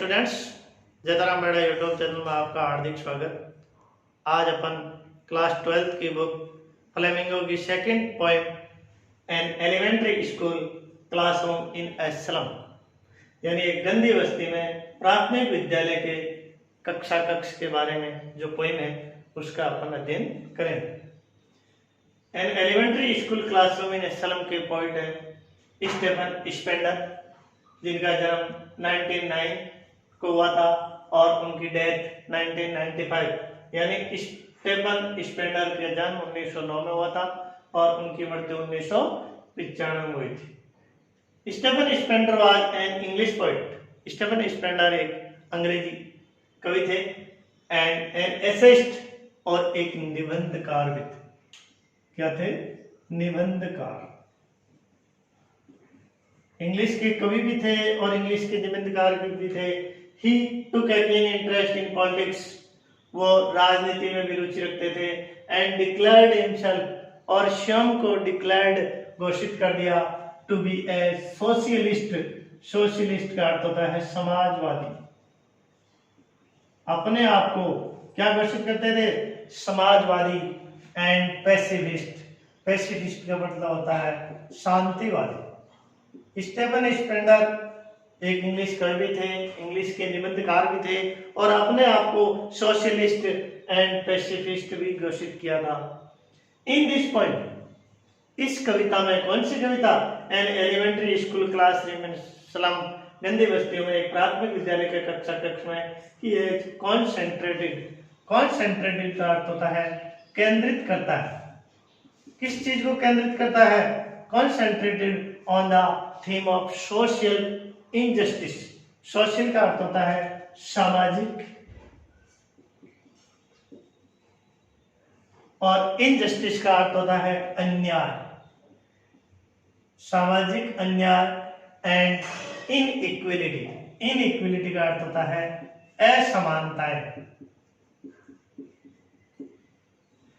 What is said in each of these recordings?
Students, जयताराम बेड़ा YouTube channel में आपका हार्दिक स्वागत। आज अपन क्लास 12th की बुक फ्लेमिंगो की second poem an elementary school classroom in a slum यानी एक गंदी बस्ती में प्राथमिक विद्यालय के कक्षा कक्ष के बारे में जो पोएम है उसका अपन अध्ययन करेंगे। An elementary school classroom in a slum के पोइट है स्टेफन स्पेंडर, जिनका जन्म 1909 को हुआ था और उनकी डेथ 1995 यानी स्टेफन स्पेंडर का जन्म 1909 में हुआ था और उनकी मृत्यु 1995 में हुई थी। Stephen Spender was an English poet. Stephen Spender एक अंग्रेजी कवि थे एंड एन एसेइस्ट और एक निबंधकार भी थे। क्या थे? निबंधकार। इंग्लिश के कवि भी थे और इंग्लिश के निबंधकार भी थे। ही टुक अ कीन इंटरेस्ट इन पॉलिटिक्स, वो राजनीति में भी रुचि रखते थे। एंड डिक्लेयर्ड हिमसेल्फ, और स्वयं को डिक्लेयर्ड घोषित कर दिया to be a socialist. Socialist का अर्थ होता है समाजवादी। अपने आप को क्या घोषित करते थे? समाजवादी। एंड पैसिफिस्ट, पैसिफिस्ट का मतलब होता है शांतिवादी। स्टेफन स्पेंडर एक इंग्लिश कवि थे, इंग्लिश के निबंधकार भी थे और अपने आप को सोशलिस्ट एंड पैसिफिस्ट भी घोषित किया था। इन दिस पॉइंट, इस कविता में, कौन सी कविता? An elementary school classroom in slum, गंदी बस्तियों में एक प्राथमिक विद्यालय के कक्षा कक्ष में, ही इज कॉन्सेंट्रेटेड। कॉन्सेंट्रेटेड का अर्थ होता है केंद्रित करता है। किस चीज को केंद्रित करता है? Concentrated on the theme of social injustice. Social का अर्थ होता है सामाजिक और इनजस्टिस का अर्थ होता है अन्याय। सामाजिक अन्याय एंड इनइक्वलिटी। इनइक्वलिटी का अर्थ होता है असमानताएं।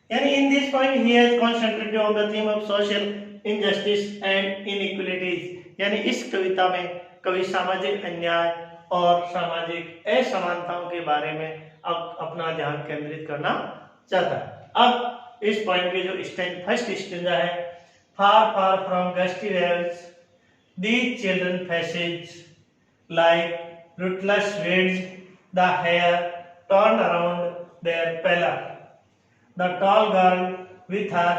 यानी in this point he has concentrated on the theme of social injustice and inequalities. यानी इस कविता में कवि सामाजिक अन्याय और सामाजिक असमानताओं के बारे में अब अपना ध्यान केंद्रित करना चाहता है। अब इस पॉइंट के जो फर्स्ट स्टेंजा है, far far from gusty waves these children faces like rootless weeds, the hair turn around their pallor, the tall girl with her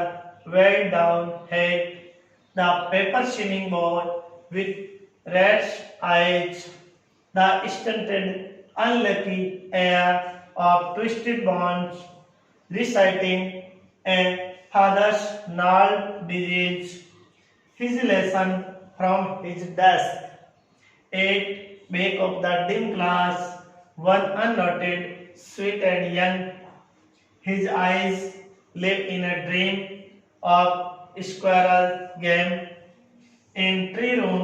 weighed down head, the paper singing boy with red eyes, the stunted unlucky heir of twisted bonds, reciting a father's gnarled disease, his lesson from his desk, at back of the dim class, one unnoted, sweet and young. His eyes live in a dream of squirrel game in tree room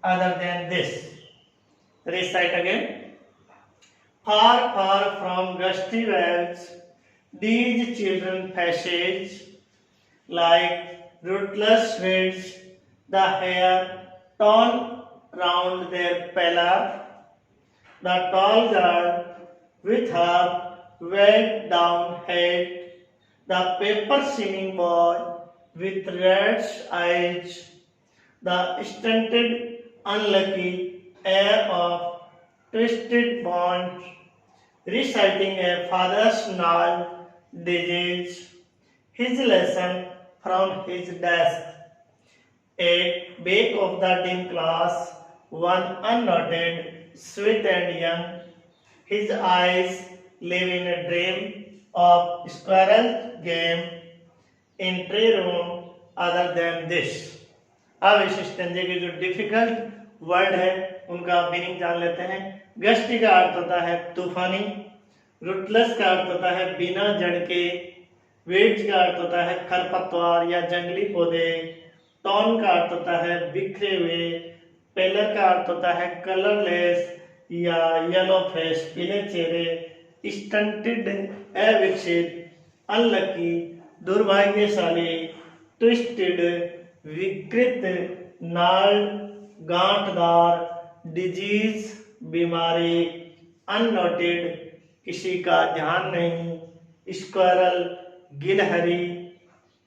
other than this. Recite again. Far, far from gusty waves, these children passage like rootless weeds, the hair torn round their pillar, the tall girl with her weighed down head, the paper singing boy with red eyes, the stunted unlucky heir of twisted bonds, reciting a father's gnarled disease, his lesson from his desk, at back of the dim class, one unnoted, sweet and young, his eyes live in a dream of squirrel game in tree room other than this. अब इस स्टेंजे के जो difficult word है उनका meaning जान लेते हैं। Gusty का अर्थ होता है तूफानी, रूटलेस का अर्थ होता है बिना जड़ के, वीड्स का अर्थ होता है खरपतवार या जंगली पौधे, टॉन का अर्थ होता है बिखरे हुए, पेलर का अर्थ होता है कलरलेस या येलो फेस, पीले चेहरे, स्टंटेड अविकसित, अनलकी दुर्भाग्यशाली, ट्विस्टेड विकृत, नाल्ड गांठदार, डिजीज बीमारी, अननोटेड किसी का ध्यान नहीं, स्क्वायरल गिलहरी,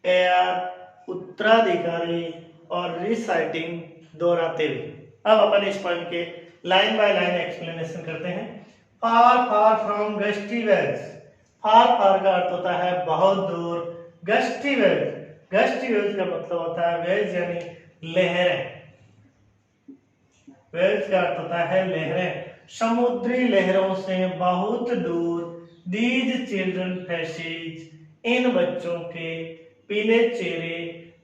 एयर उत्तराधिकारी और रिसाइटिंग दोहराते हुए। अब अपन इस पॉइंट के लाइन बाय लाइन एक्सप्लेनेशन करते हैं। फार फार फ्रॉम गस्टी वेल्स, फार फार का अर्थ होता है बहुत दूर, गस्टी वेल्स, गस्टी वेल्स का मतलब होता है वेल्स यानी लहरें, वेल्स का अर्थ होता है लहरें, समुद्री लहरों से बहुत दूर। दीज चिल्ड्रन फेसेज, इन बच्चों के पीले चेहरे,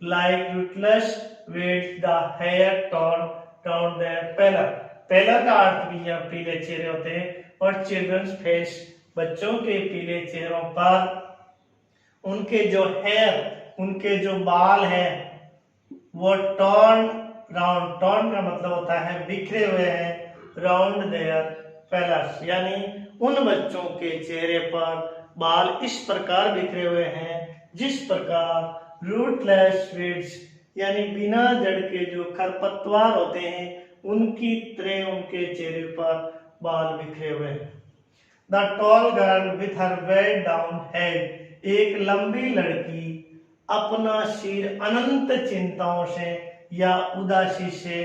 like rootless with the hair torn down their pallor, pallor का अर्थ भी यहाँ पीले चेहरे होते हैं, और चिल्ड्रंस फेस बच्चों के पीले चेहरों पर उनके जो हेयर, उनके जो बाल हैं वो टॉर्न राउंड, टॉर्न का मतलब होता है बिखरे हुए हैं, राउंड देयर पेलर्स यानी उन बच्चों के चेहरे पर बाल इस प्रकार बिखरे हुए हैं जिस प्रकार रूटलेस वीड्स यानी बिना जड़ के जो खरपतवार होते हैं उनकी तरह उनके चेहरे पर बाल बिखरे हुए हैं। The tall girl with her well down head, एक लंबी लड़की अपना सिर अनंत चिंताओं से या उदासी से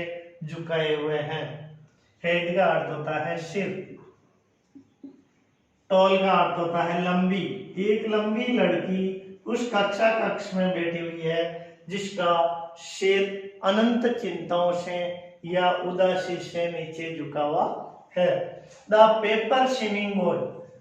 झुकाए हुए हैं। हेड का अर्थ होता है सिर, टॉल का अर्थ होता है लंबी। एक लंबी लड़की उस कक्ष में बैठी हुई है जिसका सिर अनंत चिंताओं से या उदासी से नीचे झुका हुआ है। द पेपर स्विमिंग बॉय,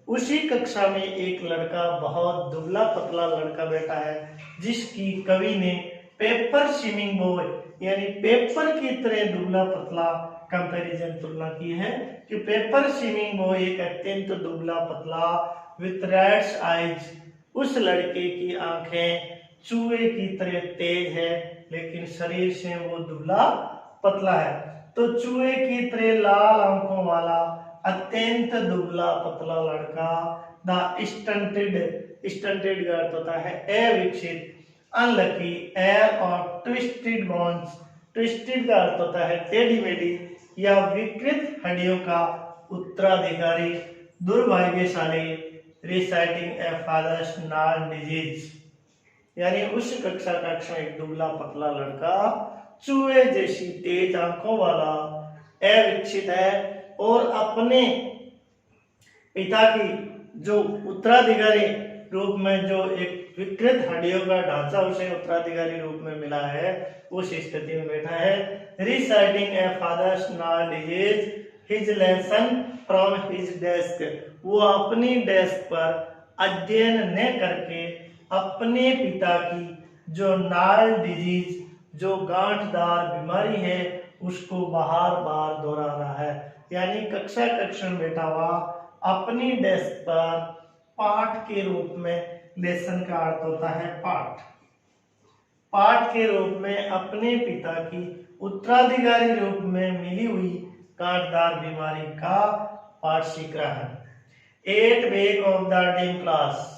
उसी कक्षा में एक लड़का, बहुत दुबला पतला लड़का बैठा है जिसकी कवि ने पेपर स्विमिंग बॉय यानी पेपर की तरह दुबला पतला कंपैरिजन तुलना की है कि पेपर स्विमिंग बॉय एक अत्यंत दुबला पतला विथ रेड्स आईज, उस लड़के की आंखें चूहे की तरह तेज है लेकिन शरीर से वो दुबला पतला है। तो चूहे की तरह लाल आंखों वाला अत्यंत दुबला पतला लड़का, द स्टंटेड, स्टंटेड का अर्थ होता है अविकसित, अनलकी, एयर और ट्विस्टेड बोन्स, ट्विस्टेड का अर्थ होता है टेढ़ी मेढ़ी या विकृत हड्डियों का उत्तराधिकारी, दुर्भाग्यशाली, रिसाइटिंग ए फादर्स नाल डिजीज यानी उस कक्षा में एक दुबला पतला लड़का चूहे जैसी तेज आंखों वाला अविकसित है और अपने पिता की जो उत्तराधिकारी रूप में जो एक विकृत हड्डियों का ढांचा उसे उत्तराधिकारी रूप में मिला है उस स्थिति में बैठा है। रिसाइटिंग ए फादर्स नाल disease his lesson from his desk, वो अपनी डेस्क पर अध्ययन न करके अपने पिता की जो नाल डिजीज जो गांठदार बीमारी है उसको बार बार दोहरा रहा है। यानी कक्षा में बैठा हुआ अपनी डेस्क पर पाठ के रूप में, लेसन का अर्थ होता है पाठ, पाठ के रूप में अपने पिता की उत्तराधिकारी रूप में मिली हुई गांठदार बीमारी का पाठ सीख रहा है। 8 week of the dim class,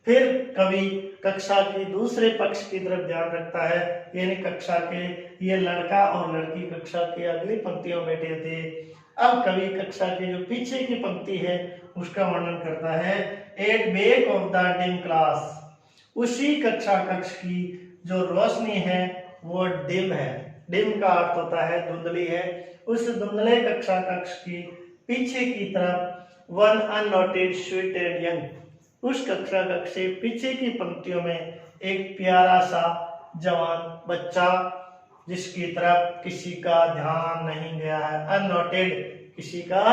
फिर कवि कक्षा के दूसरे पक्ष की तरफ ध्यान रखता है, यानी कक्षा के ये लड़का और लड़की कक्षा के अगली पंक्तियों में बैठे थे। अब कवि कक्षा के जो पीछे की पंक्ति है उसका वर्णन करता है। 8 week of the dim class, उसी कक्ष की जो रोशनी है वो डिम है, डिम का अर्थ होता है धुंधली है। उस धुंधले कक्ष की पीछे की तरफ one unnoted sweet and young, उस कक्ष से पीछे की पंक्तियों में एक प्यारा सा जवान बच्चा जिसकी तरफ किसी का ध्यान नहीं गया है, अननोटेड किसी का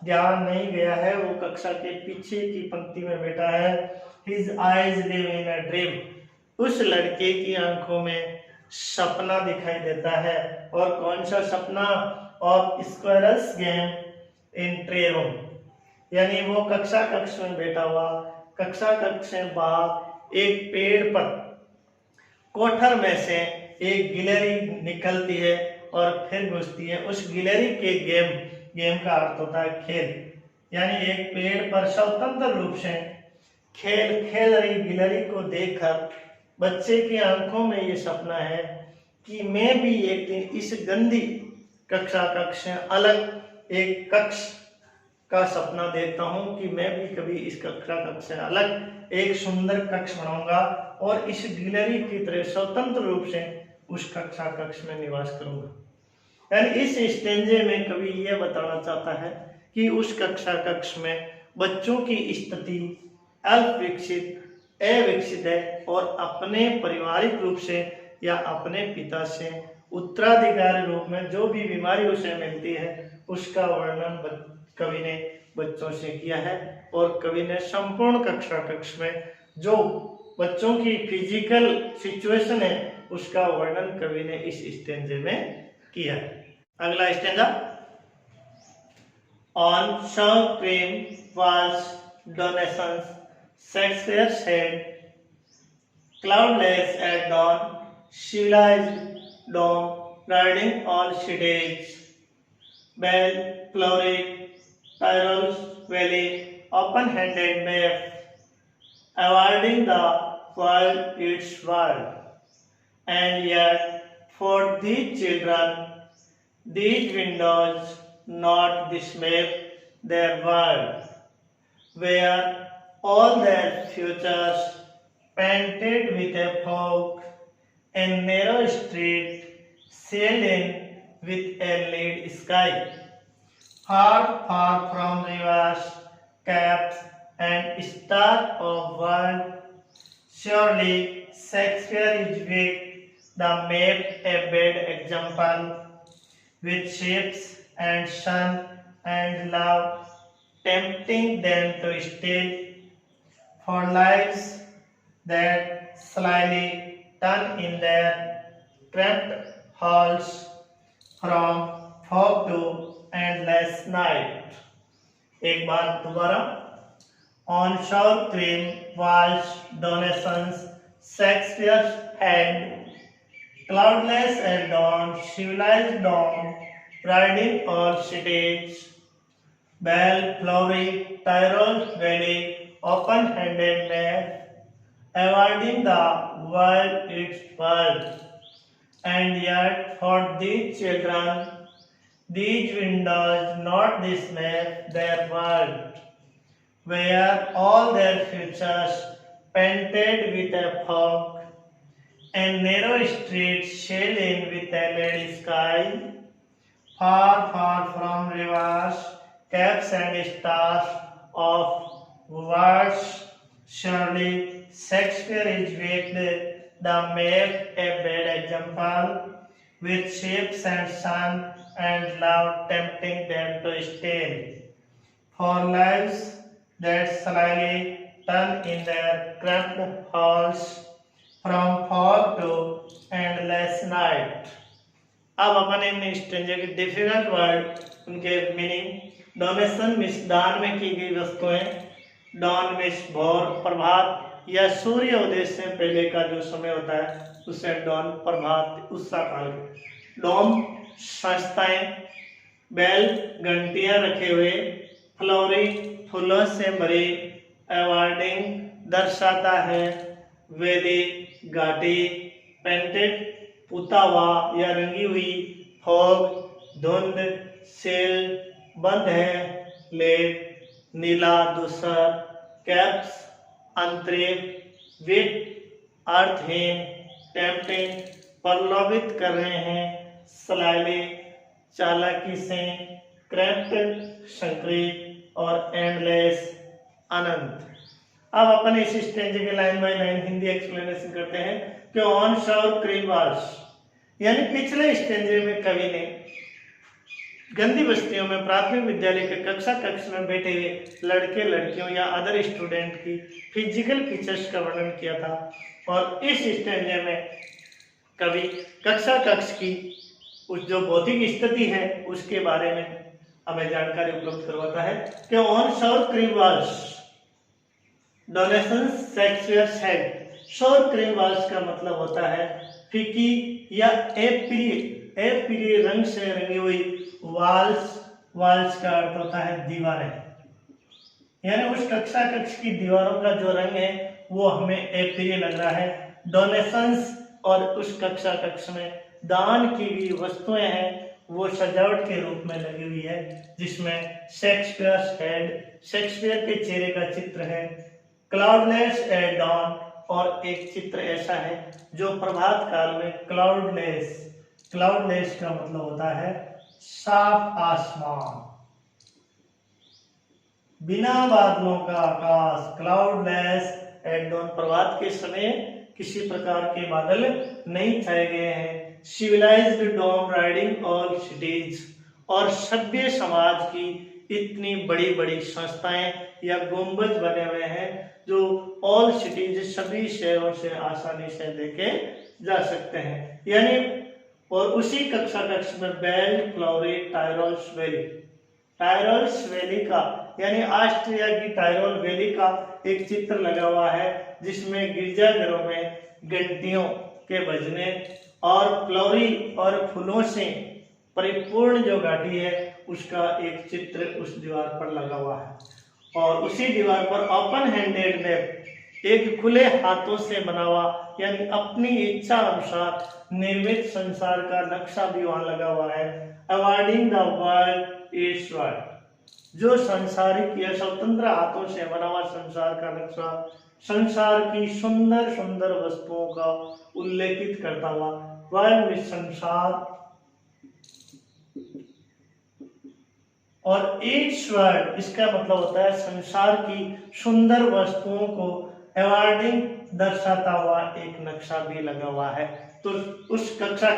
ध्यान नहीं गया है, वो कक्षा के पीछे की पंक्ति में बैठा है। His eyes live in a dream, उस लड़के की आंखों में सपना दिखाई देता है। और कौन सा सपना? और squirrels game in tray room, यानी वो कक्षा में बैठा हुआ कक्षा से बाहर एक पेड़ पर कोठर में से एक गिलहरी निकलती है और फिर घुसती है। उस गिलहरी के गेम का अर्थ होता है खेल, यानी एक पेड़ पर स्वतंत्र रूप से खेल रही गिलहरी को देखकर बच्चे की आंखों में ये सपना है कि मैं भी एक दिन इस गंदी कक्षा से अलग एक कक्ष का सपना देखता हूं कि मैं भी कभी इस कक्षा कक्ष से अलग एक सुंदर कक्ष बनाऊंगा और इस गिलहरी की तरह स्वतंत्र रूप से उस कक्षा कक्ष में निवास करूंगा। यानी इस स्टेंजे में कवि यह बताना चाहता है कि उस कक्षा कक्ष में बच्चों की स्थिति अल्प विकसित अविकसित है और अपने पारिवारिक रूप से या अपने पिता से उत्तराधिकारी रूप में जो भी बीमारी उसे मिलती है उसका वर्णन कवि ने बच्चों से किया है। और कवि ने संपूर्ण कक्षा कक्ष में जो बच्चों की फिजिकल सिचुएशन है उसका वर्णन कवि ने इस स्टेंजे में किया है। अगला stanza, on sour cream walls donations Shakespeare said, cloudless at dawn, civilized dawn, riding all cities, bell, flowery, Tyrol's valley, open-handed map, awarding the world its world. And yet, for these children, these windows not this map, their world, where all their futures painted with a fog and narrow street sailed in with a lead sky. Far, far from rivers, caps, and stars of world, surely Shakespeare is weak, the map a bad example, with ships and sun and love, tempting them to steal for lives that slyly turn in their cramped halls from fog to endless night. एक बार दोबारा, on shore cream walls donations Shakespeare's hand, cloudless at dawn, civilized dawn, riding all cities, bell, flowery, Tyrol's valley, open-handed map, awarding the world its world. And yet for these children, these windows not this map, their world, where all their futures painted with a fog, and narrow streets shaded in with a lead sky, far, far from rivers, caps and stars of words, surely Shakespeare is weak, the map a bad example, with ships and sun and love tempting them to steal for lives that slyly turn in their cramped halls from fog to endless night. अब अपन इन stranger के difficult word उनके meaning, donation miss दान में की गई वस्तुएं, don miss भोर प्रभात या सूर्य उदय से पहले का जो समय होता है उसे डॉन प्रभात उत्साह काल, डोम संस्थाएं, बेल घंटियां रखे हुए, फ्लोरी फूलों से भरी, अवार्डिंग दर्शाता है, वेदी घाटी, पेंटेड पुता हुआ या रंगी हुई, फॉग धुंध, सेल बंद है, लेड नीला दूसर, कैप्स अंतरिक्ष, विट अर्थहीन, टेम्पटिंग प्रलोभित कर रहे हैं, स्लाइली चालाकी से, क्रैप्ट संक्रिय और एंडलेस अनंत। अब अपन इस स्टेंज के line by line Hindi explanation करते हैं कि ऑन शोर क्रीम वाल्स, यानी पिछले स्टेंजे में कवि ने गंदी बस्तियों में प्राथमिक विद्यालय के कक्षा कक्ष में बैठे हुए लड़के लड़कियों या अदर स्टूडेंट की फिजिकल फीचर्स का वर्णन किया था। और इस स्टेंजे में कवि कक्षा कक्ष की उस जो भौतिक स्थिति है उसके बारे में हमें जानकारी उपलब्ध करवाता है कि on shore cream walls donation Shakespeare said. Shore cream walls का मतलब होता है फीकी या एप्रिय रंग से रंगी हुई वाल्स। वाल्स का अर्थ होता है दीवारें, यानी उस कक्षा कक्ष की दीवारों का जो रंग है वो हमें अप्रिय लग रहा है। डोनेशंस और उस कक्षा कक्ष में दान की गई वस्तुएं हैं वो सजावट के रूप में लगी हुई है, जिसमें शेक्सपियर के चेहरे का चित्र है, क्लाउडलेस एट डॉन, और एक चित्र ऐसा है जो प्रभात काल में क्लाउडलेस का मतलब होता है साफ आसमान, बिना बादलों का आकाश, क्लाउडलेस एट डॉन, प्रभात के समय किसी प्रकार के बादल नहीं छाए गए हैं। सिविलाइज्ड डोम राइडिंग ऑल सिटीज, और सभ्य समाज की इतनी बड़ी बड़ी संस्थाएं या गुंबद बने हुए हैं जो ऑल सिटीज, सभी शहरों से आसानी से देखे जा सकते हैं। यानी और उसी कक्षा में बेल्ट फ्लोरी टायरोल्स वैली का यानी ऑस्ट्रिया की टायरोल वैली का एक चित्र लगा हुआ है, जिसमें गिरजाघरों में घंटियों के बजने और फ्लोरी और फूलों से परिपूर्ण जो घाटी है उसका एक चित्र उस दीवार पर लगा हुआ है। और उसी दीवार पर ओपन हैंडेड मैप, एक खुले हाथों से बना हुआ यानी अपनी इच्छा अनुसार निर्मित संसार का नक्शा भी वहां लगा हुआ है। Awarding the world it's world, जो संसारिक या स्वतंत्र हाथों से बना हुआ संसार का नक्शा संसार की सुंदर सुंदर वस्तुओं का उल्लेखित करता हुआ वर्ल्ड में संसार, और ईच वर्ल्ड इसका मतलब होता है संसार की सुंदर वस्तुओं को अवॉर्डिंग दर्शाता हुआ एक नक्शा भी लगा हुआ है। तो उस कक्षा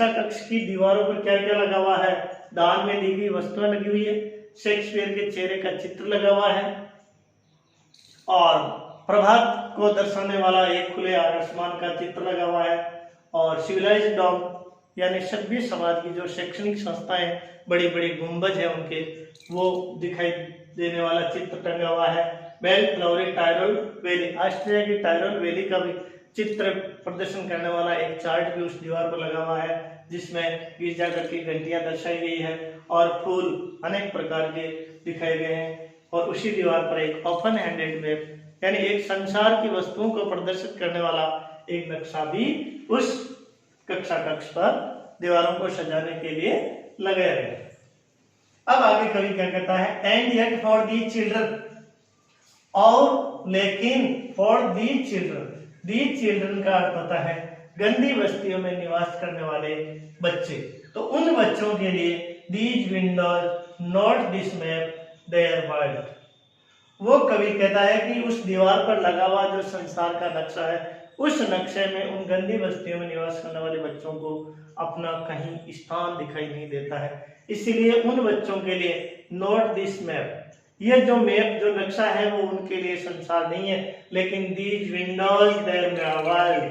कक्ष की दीवारों पर क्या क्या लगा हुआ है? दान में दी गई वस्तुएं लगी हुई है, शेक्सपियर के चेहरे का चित्र लगा हुआ है, और प्रभात को दर्शाने वाला एक खुले आसमान का चित्र लगा हुआ है, और सिविलाइज्ड डॉम यानी सभ्य समाज की जो शैक्षणिक संस्थाएं बड़ी बड़ी गुंबज है उनके वो दिखाई देने वाला चित्र टंगा हुआ है। Bell flowery Tyrol valley, Austria की टायरोल वैली का भी चित्र प्रदर्शन करने वाला एक चार्ट भी उस दीवार पर लगा हुआ है, जिसमें गिरजाघर की घंटियां दर्शाई गई है और फूल अनेक प्रकार के दिखाए गए हैं। और उसी दीवार पर एक ओपन हैंडेड मैप यानी एक संसार की वस्तुओं को प्रदर्शित करने वाला एक नक्शा भी उस कक्षा कक्ष पर दीवारों को सजाने के लिए लगाया गया। अब आगे कवि क्या कहता है? And yet for the children, और लेकिन फॉर दी चिल्ड्रन का अर्थ होता है गंदी बस्तियों में निवास करने वाले बच्चे। तो उन बच्चों के लिए these Windows not this map there world. वो कवि कहता है कि उस दीवार पर लगा हुआ जो संसार का नक्शा है, उस नक्शे में उन गंदी बस्तियों में निवास करने वाले बच्चों को अपना कहीं स्थान दिखाई नहीं देता है। इसीलिए उन बच्चों के लिए नॉट दिस मैप, ये जो मैप जो नक्शा है वो उनके लिए संसार नहीं है, लेकिन दीज विंडोज देयर वर्ल्ड,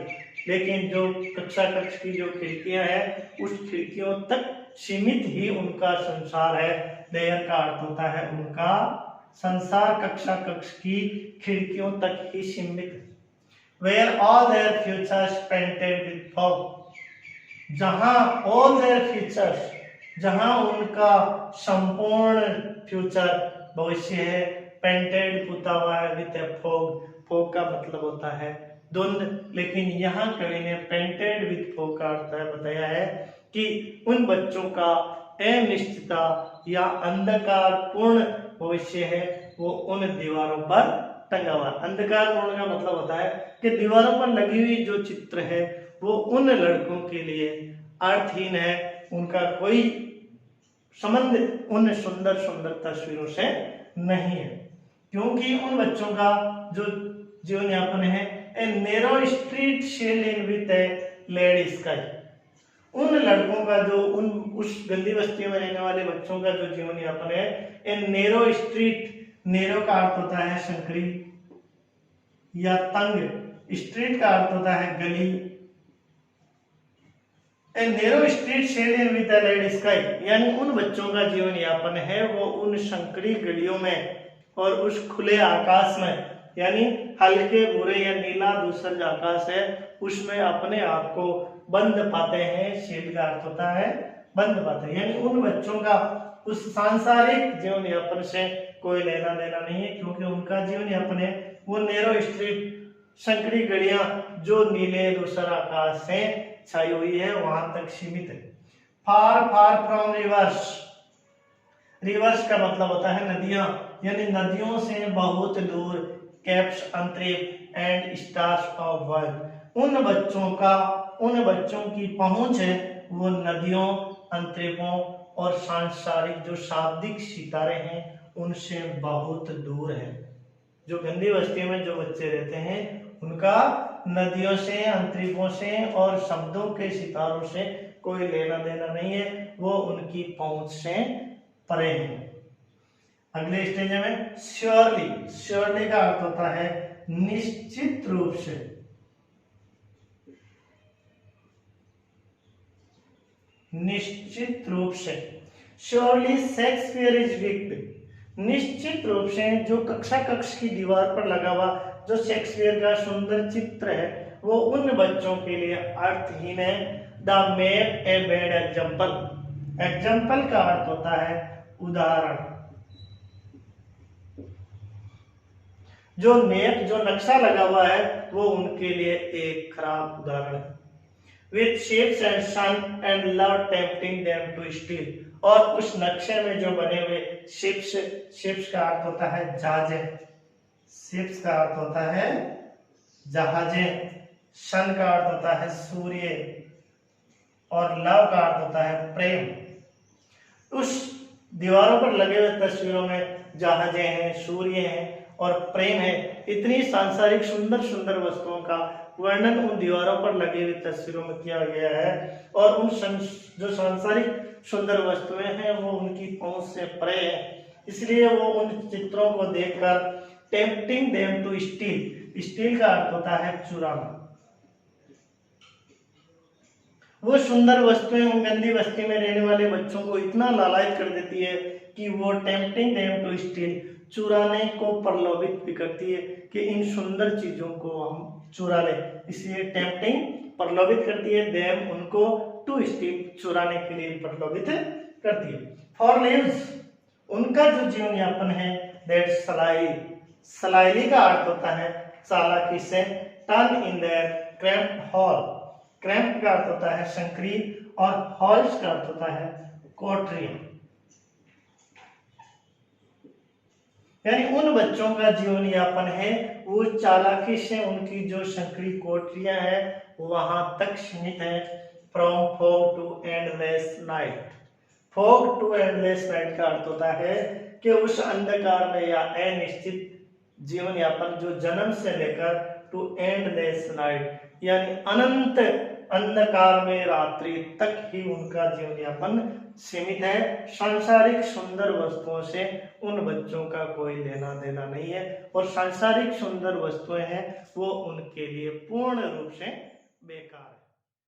लेकिन जो कक्षा कक्ष की जो खिड़कियां हैं उस खिड़कियों तक सीमित ही उनका संसार है। देयर का अर्थ होता है उनका संसार, कक्षा कक्ष की खिड़कियों तक ही सीमित। Where all their futures painted with fog, जहां all their futures, जहां उनका संपूर्ण फ्यूचर भविष्य है, पेंटेड पुता हुआ है विथ ए फॉग, फॉग का मतलब होता है धुंध, लेकिन यहाँ कवि ने पेंटेड विथ फॉग का अर्थ बताया है कि उन बच्चों का अनिश्चितता या अंधकार पूर्ण भविष्य है वो उन दीवारों पर टंगा हुआ। अंधकार पूर्ण का मतलब होता है कि दीवारों पर लगी हुई जो चित्र है वो उन लड़कों के लिए अर्थहीन है, उनका कोई संबंध उन सुंदर सुंदर तस्वीरों से नहीं है, क्योंकि उन बच्चों का जो जीवन यापन है a narrow street shell in with a lead sky. उन लड़कों का जो उस गंदी बस्तियों में रहने वाले बच्चों का जो जीवन यापन है ए नैरो स्ट्रीट, नैरो का अर्थ होता है संकरी या तंग, स्ट्रीट का अर्थ होता है गली। A narrow street shed in with the red sky, यानी उन बच्चों का जीवन यापन है वो उन संकरी गलियों में और उस खुले आकाश में, यानी हल्के भूरे या नीला धूसर जो आकाश है उसमें अपने आप को बंद पाते हैं। शेड का अर्थ होता है बंद पाते हैं, यानी उन बच्चों का उस सांसारिक जीवन यापन से कोई लेना देना नहीं है, क्योंकि उनका जीवन यापन है वो नैरो स्ट्रीट, संकरी गलियां जो नीले धूसर आकाश से छाई हुई है वहां तक सीमित है। Far far from reverse. Reverse का मतलब होता है नदियां, यानी नदियों से बहुत दूर। कैप्स अंतरिक्ष एंड स्टार्स ऑफ वर्ल्ड, उन बच्चों की पहुंच है वो नदियों, अंतरिक्षों और सांसारिक जो शाब्दिक सितारे हैं उनसे बहुत दूर है। जो गंदी बस्ती में जो बच्चे रहते हैं उनका नदियों से, अंतरिक्षों से और शब्दों के सितारों से कोई लेना देना नहीं है, वो उनकी पहुंच से परे हैं। अगले स्टेज में श्योरली। श्योरली का अर्थ होता है निश्चित रूप से। निश्चित रूप से। Surely Shakespeare is wicked. निश्चित रूप से जो कक्षा कक्ष की दीवार पर लगा हुआ जो शेक्सपियर का सुंदर चित्र है वो उन बच्चों के लिए अर्थहीन है। The map a bad example. Example का अर्थ होता है उदाहरण। जो मैप जो नक्शा लगा हुआ है वो उनके लिए एक खराब उदाहरण है। With ships and sun and love tempting them to steal। और उस नक्शे में जो बने हुए शिप्स का अर्थ होता है जहाजें। शिप्स का अर्थ होता है जहाजें। सन का अर्थ होता है सूर्य और लव का अर्थ होता है प्रेम। उस दीवारों पर लगे हुए तस्वीरों में जहाजें हैं, सूर्य हैं और प्रेम है। इतनी सांसारिक सुंदर सुंदर वस्तुओं का वर्णन उन दीवारों पर लगी हुई तस्वीरों में किया गया है और उन जो सांसारिक सुंदर वस्तुएं हैं वो उनकी पहुंच से परे है, इसलिए वो उन चित्रों को देखकर tempting them to steal. Steal का अर्थ होता है चुराना। वो सुंदर वस्तुएं उन गंदी बस्ती में रहने वाले बच्चों को इतना लालायित कर देती है कि वो टेम्पटिंग देम टू स्टील, चुराने को प्रलोभित भी करती है कि इन सुंदर चीजों को हम चुरा ले। इसलिए टेम्पटिंग प्रलोभित करती है, देम उनको, टू स्टील चुराने के लिए प्रलोभित करती है। फॉर लिव्स उनका जो जीवन यापन है, दैट सलाइली। सलाइली का अर्थ होता है चालाकी से। Turn in their cramped hall. Cramp का अर्थ होता है संकीर्ण और हॉल्स का अर्थ होता है कोठरी। यानी उन बच्चों का जीवन यापन है वो चालाकी से उनकी जो संकीर्ण कोठरियां हैं वहां तक सीमित है। From fog to endless night. Fog to endless night का अर्थ होता है कि उस अंधकार में या अनिश्चित जीवन यापन जो जन्म से लेकर टू एंडलेस नाइट यानी अनंत अंधकार में रात्रि तक ही उनका जीवन यापन सीमित है। सांसारिक सुंदर वस्तुओं से उन बच्चों का कोई लेना देना नहीं है और सांसारिक सुंदर वस्तुएं हैं वो उनके लिए पूर्ण रूप से बेकार है।